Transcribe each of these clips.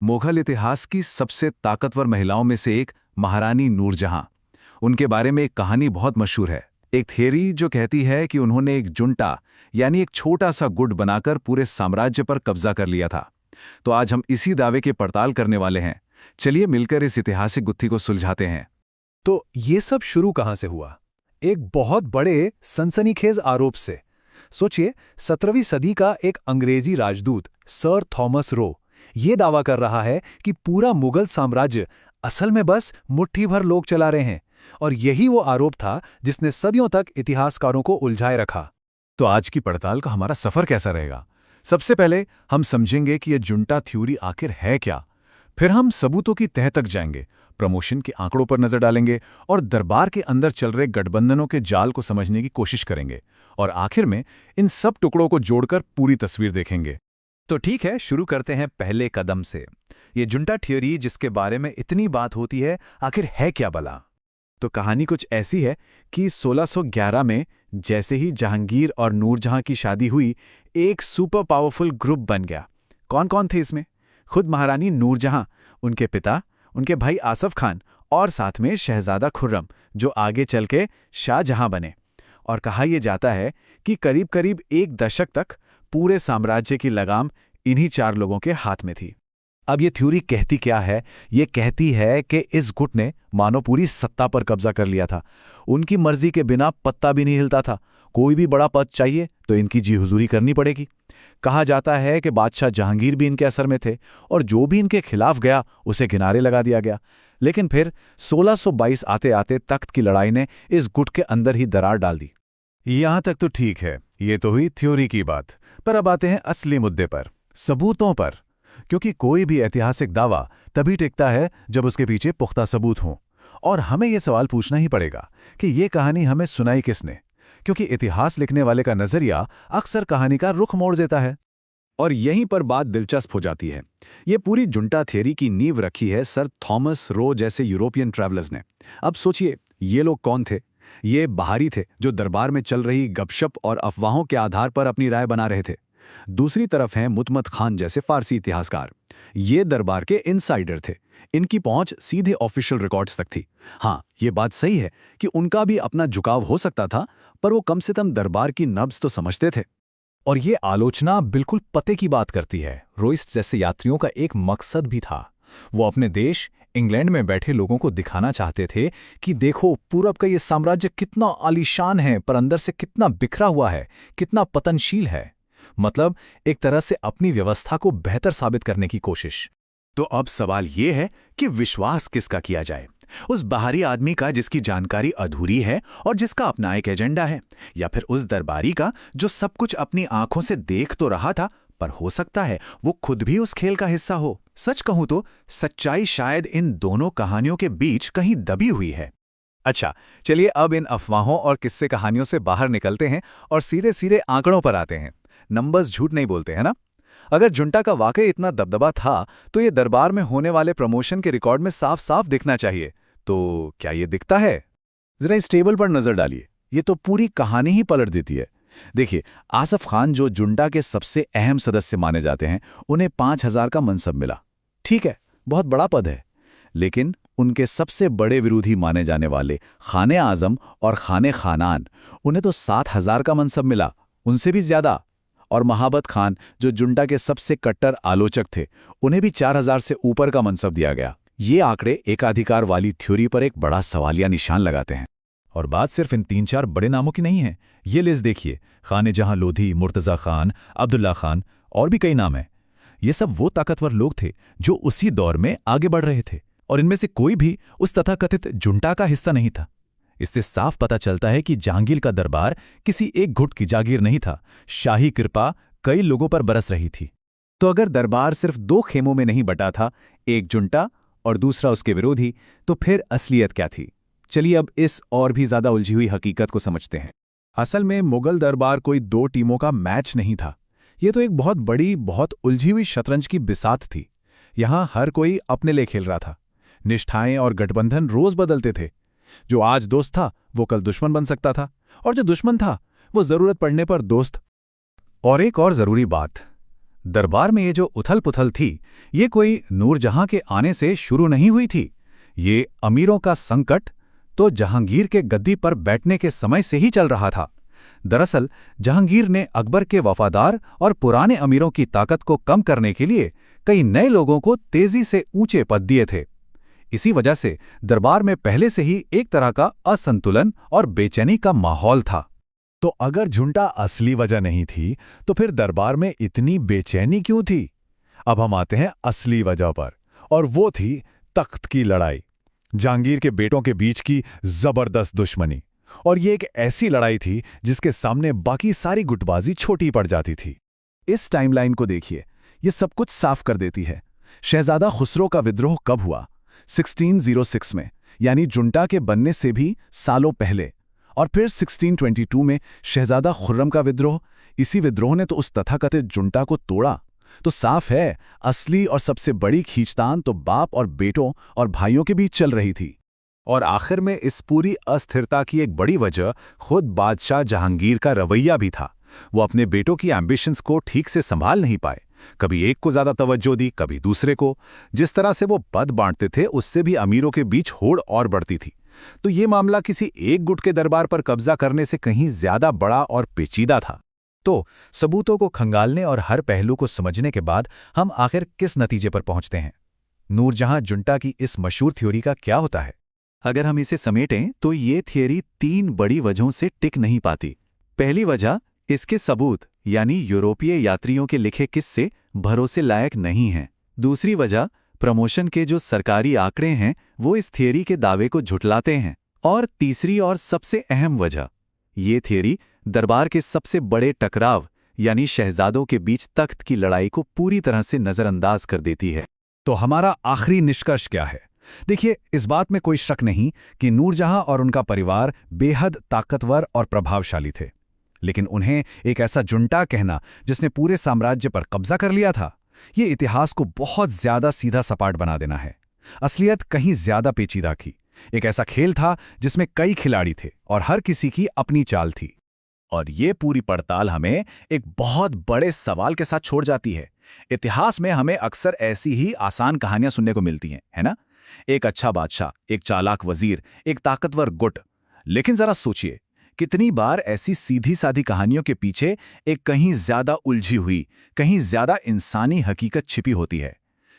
मुगल इतिहास की सबसे ताकतवर महिलाओं में से एक महारानी नूरजहां। उनके बारे में एक कहानी बहुत मशहूर है। एक थियरी जो कहती है कि उन्होंने एक जुंटा यानी एक छोटा सा गुट बनाकर पूरे साम्राज्य पर कब्जा कर लिया था। तो आज हम इसी दावे की पड़ताल करने वाले हैं। चलिए मिलकर इस ऐतिहासिक गुत्थी को सुलझाते हैं। तो ये सब शुरू कहां से हुआ? एक बहुत बड़े सनसनीखेज आरोप से। सोचिए, 17वीं सदी का एक अंग्रेजी राजदूत सर थॉमस रो ये दावा कर रहा है कि पूरा मुगल साम्राज्य असल में बस मुट्ठी भर लोग चला रहे हैं, और यही वो आरोप था जिसने सदियों तक इतिहासकारों को उलझाए रखा। तो आज की पड़ताल का हमारा सफर कैसा रहेगा? सबसे पहले हम समझेंगे कि यह जुंटा थ्योरी आखिर है क्या। फिर हम सबूतों की तह तक जाएंगे, प्रमोशन के आंकड़ों पर नजर डालेंगे और दरबार के अंदर चल रहे गठबंधनों के जाल को समझने की कोशिश करेंगे। और आखिर में इन सब टुकड़ों को जोड़कर पूरी तस्वीर देखेंगे। तो ठीक है, शुरू करते हैं पहले कदम से। ये जुंटा थ्योरी जिसके बारे में इतनी बात होती है, आखिर है क्या भला? तो कहानी कुछ ऐसी है कि 1611 में जैसे ही जहांगीर और नूरजहां की शादी हुई, एक सुपर पावरफुल ग्रुप बन गया। कौन कौन थे इसमें? खुद महारानी नूरजहां, उनके पिता, उनके भाई आसफ खान और साथ में शहजादा खुर्रम, जो आगे चल के शाहजहां बने। और कहा यह जाता है कि करीब करीब एक दशक तक पूरे साम्राज्य की लगाम इन्हीं चार लोगों के हाथ में थी। अब ये थ्योरी कहती क्या है? ये कहती है कि इस गुट ने मानो पूरी सत्ता पर कब्जा कर लिया था। उनकी मर्जी के बिना पत्ता भी नहीं हिलता था। कोई भी बड़ा पद चाहिए तो इनकी जी हुजूरी करनी पड़ेगी। कहा जाता है कि बादशाह जहांगीर भी इनके असर में थे, और जो भी इनके खिलाफ गया उसे किनारे लगा दिया गया। लेकिन फिर 1622 आते आते तख्त की लड़ाई ने इस गुट के अंदर ही दरार डाल दी। यहां तक तो ठीक है, ये तो हुई थ्योरी की बात। पर अब आते हैं असली मुद्दे पर, सबूतों पर। क्योंकि कोई भी ऐतिहासिक दावा तभी टिकता है जब उसके पीछे पुख्ता सबूत हों। और हमें यह सवाल पूछना ही पड़ेगा कि ये कहानी हमें सुनाई किसने, क्योंकि इतिहास लिखने वाले का नजरिया अक्सर कहानी का रुख मोड़ देता है। और यहीं पर बात दिलचस्प हो जाती है। ये पूरी जुंटा थियरी की नींव रखी है सर थॉमस रो जैसे यूरोपियन ट्रैवलर्स ने। अब सोचिए, ये लोग कौन थे? ये बाहरी थे जो दरबार में चल रही गपशप और अफवाहों के आधार पर अपनी राय बना रहे थे। दूसरी तरफ हैं मुतमत खान जैसे फारसी इतिहासकार। ये दरबार के इनसाइडर थे। इनकी पहुंच सीधे ऑफिशियल रिकॉर्ड्स तक थी। हाँ, ये बात सही है कि उनका भी अपना झुकाव हो सकता था, पर वो कम से कम दरबार की नब्ज तो समझते थे। और ये आलोचना बिल्कुल पते की बात करती है। रोइस्ट जैसे यात्रियों का एक मकसद भी था। वो अपने देश इंग्लैंड में बैठे लोगों को दिखाना चाहते थे कि देखो, पूरब का ये साम्राज्य कितना आलीशान है, पर अंदर से कितना बिखरा हुआ है, कितना पतनशील है। मतलब एक तरह से अपनी व्यवस्था को बेहतर साबित करने की कोशिश। तो अब सवाल ये है कि विश्वास किसका किया जाए? उस बाहरी आदमी का जिसकी जानकारी अधूरी है और जिसका अपना एक एजेंडा है, या फिर उस दरबारी का जो सब कुछ अपनी आंखों से देख तो रहा था, पर हो सकता है वो खुद भी उस खेल का हिस्सा हो। सच कहूं तो सच्चाई शायद इन दोनों कहानियों के बीच कहीं दबी हुई है। अच्छा, चलिए अब इन अफवाहों और किस्से कहानियों से बाहर निकलते हैं और सीधे सीधे आंकड़ों पर आते हैं। नंबर्स झूठ नहीं बोलते हैं ना? अगर जुंटा का वाकई इतना दबदबा था, तो ये दरबार में होने वाले प्रमोशन के रिकॉर्ड में साफ साफ दिखना चाहिए। तो क्या ये दिखता है? जरा इस टेबल पर नजर डालिए, ये तो पूरी कहानी ही पलट देती है। देखिए, आसफ खान जो जुंटा के सबसे अहम सदस्य माने जाते हैं, उन्हें 5000 का मनसब मिला। ठीक है, बहुत बड़ा पद है। लेकिन उनके सबसे बड़े विरोधी माने जाने वाले खाने आजम और खाने खानान, उन्हें तो 7000 का मनसब मिला, उनसे भी ज्यादा। और महाबत खान जो जुंटा के सबसे कट्टर आलोचक थे, उन्हें भी 4000 से ऊपर का मनसब दिया गया। ये आंकड़े एकाधिकार वाली थ्योरी पर एक बड़ा सवालिया निशान लगाते हैं। और बात सिर्फ इन 3-4 बड़े नामों की नहीं है। ये लिस्ट देखिए, खाने जहां लोधी, मुर्तज़ा खान, अब्दुल्ला खान और भी कई नाम हैं। ये सब वो ताकतवर लोग थे जो उसी दौर में आगे बढ़ रहे थे, और इनमें से कोई भी उस तथाकथित जुंटा का हिस्सा नहीं था। इससे साफ पता चलता है कि जहांगीर का दरबार किसी एक गुट की जागीर नहीं था। शाही कृपा कई लोगों पर बरस रही थी। तो अगर दरबार सिर्फ 2 खेमों में नहीं बटा था, एक जुंटा और दूसरा उसके विरोधी, तो फिर असलियत क्या थी? चलिए अब इस और भी ज्यादा उलझी हुई हकीकत को समझते हैं। असल में मुगल दरबार कोई 2 टीमों का मैच नहीं था। ये तो एक बहुत बड़ी, बहुत उलझी हुई शतरंज की बिसात थी। यहां हर कोई अपने लिए खेल रहा था। निष्ठाएं और गठबंधन रोज बदलते थे। जो आज दोस्त था वो कल दुश्मन बन सकता था, और जो दुश्मन था वो जरूरत पड़ने पर दोस्त। और एक और जरूरी बात, दरबार में ये जो उथल-पुथल थी, ये कोई नूरजहां के आने से शुरू नहीं हुई थी। ये अमीरों का संकट तो जहांगीर के गद्दी पर बैठने के समय से ही चल रहा था। दरअसल जहांगीर ने अकबर के वफादार और पुराने अमीरों की ताकत को कम करने के लिए कई नए लोगों को तेजी से ऊंचे पद दिए थे। इसी वजह से दरबार में पहले से ही एक तरह का असंतुलन और बेचैनी का माहौल था। तो अगर झुंटा असली वजह नहीं थी, तो फिर दरबार में इतनी बेचैनी क्यों थी? अब हम आते हैं असली वजह पर, और वो थी तख्त की लड़ाई, जहांगीर के बेटों के बीच की जबरदस्त दुश्मनी। और ये एक ऐसी लड़ाई थी जिसके सामने बाकी सारी गुटबाजी छोटी पड़ जाती थी। इस टाइमलाइन को देखिए, ये सब कुछ साफ कर देती है। शहजादा खुसरो का विद्रोह कब हुआ? 1606 में, यानी जुंटा के बनने से भी सालों पहले। और फिर 1622 में शहजादा खुर्रम का विद्रोह। इसी विद्रोह ने तो उस तथाकथित जुंटा को तोड़ा। तो साफ है, असली और सबसे बड़ी खींचतान तो बाप और बेटों और भाइयों के बीच चल रही थी। और आखिर में इस पूरी अस्थिरता की एक बड़ी वजह खुद बादशाह जहांगीर का रवैया भी था। वो अपने बेटों की एम्बिशंस को ठीक से संभाल नहीं पाए। कभी एक को ज्यादा तवज्जो दी, कभी दूसरे को। जिस तरह से वो पद बांटते थे, उससे भी अमीरों के बीच होड़ और बढ़ती थी। तो ये मामला किसी एक गुट के दरबार पर कब्जा करने से कहीं ज्यादा बड़ा और पेचीदा था। तो सबूतों को खंगालने और हर पहलू को समझने के बाद हम आखिर किस नतीजे पर पहुंचते हैं? नूरजहां जुंटा की इस मशहूर थ्योरी का क्या होता है? अगर हम इसे समेटें तो ये थियरी 3 बड़ी वजहों से टिक नहीं पाती। पहली वजह, इसके सबूत यानी यूरोपीय यात्रियों के लिखे किस्से भरोसे लायक नहीं हैं। दूसरी वजह, प्रमोशन के जो सरकारी आंकड़े हैं वो इस थियरी के दावे को झुठलाते हैं। और तीसरी और सबसे अहम वजह, ये थियरी दरबार के सबसे बड़े टकराव यानी शहजादों के बीच तख्त की लड़ाई को पूरी तरह से नजरअंदाज कर देती है। तो हमारा आखिरी निष्कर्ष क्या है? देखिए, इस बात में कोई शक नहीं कि नूरजहां और उनका परिवार बेहद ताकतवर और प्रभावशाली थे। लेकिन उन्हें एक ऐसा जुंटा कहना जिसने पूरे साम्राज्य पर कब्जा कर लिया था, ये इतिहास को बहुत ज्यादा सीधा सपाट बना देना है। असलियत कहीं ज्यादा पेचीदा थी। एक ऐसा खेल था जिसमें कई खिलाड़ी थे और हर किसी की अपनी चाल थी। और ये पूरी पड़ताल हमें एक बहुत बड़े सवाल के साथ छोड़ जाती है। इतिहास में हमें अक्सर ऐसी ही आसान कहानियां सुनने को मिलती हैं, है ना? एक अच्छा बादशाह, एक चालाक वजीर, एक ताकतवर गुट। लेकिन जरा सोचिए, कितनी बार ऐसी सीधी साधी कहानियों के पीछे एक कहीं ज्यादा उलझी हुई, कहीं ज्यादा इंसानी हकीकत छिपी होती है।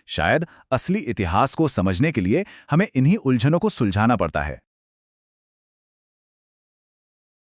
शायद असली इतिहास को समझने के लिए हमें इन्हीं उलझनों को सुलझाना पड़ता है।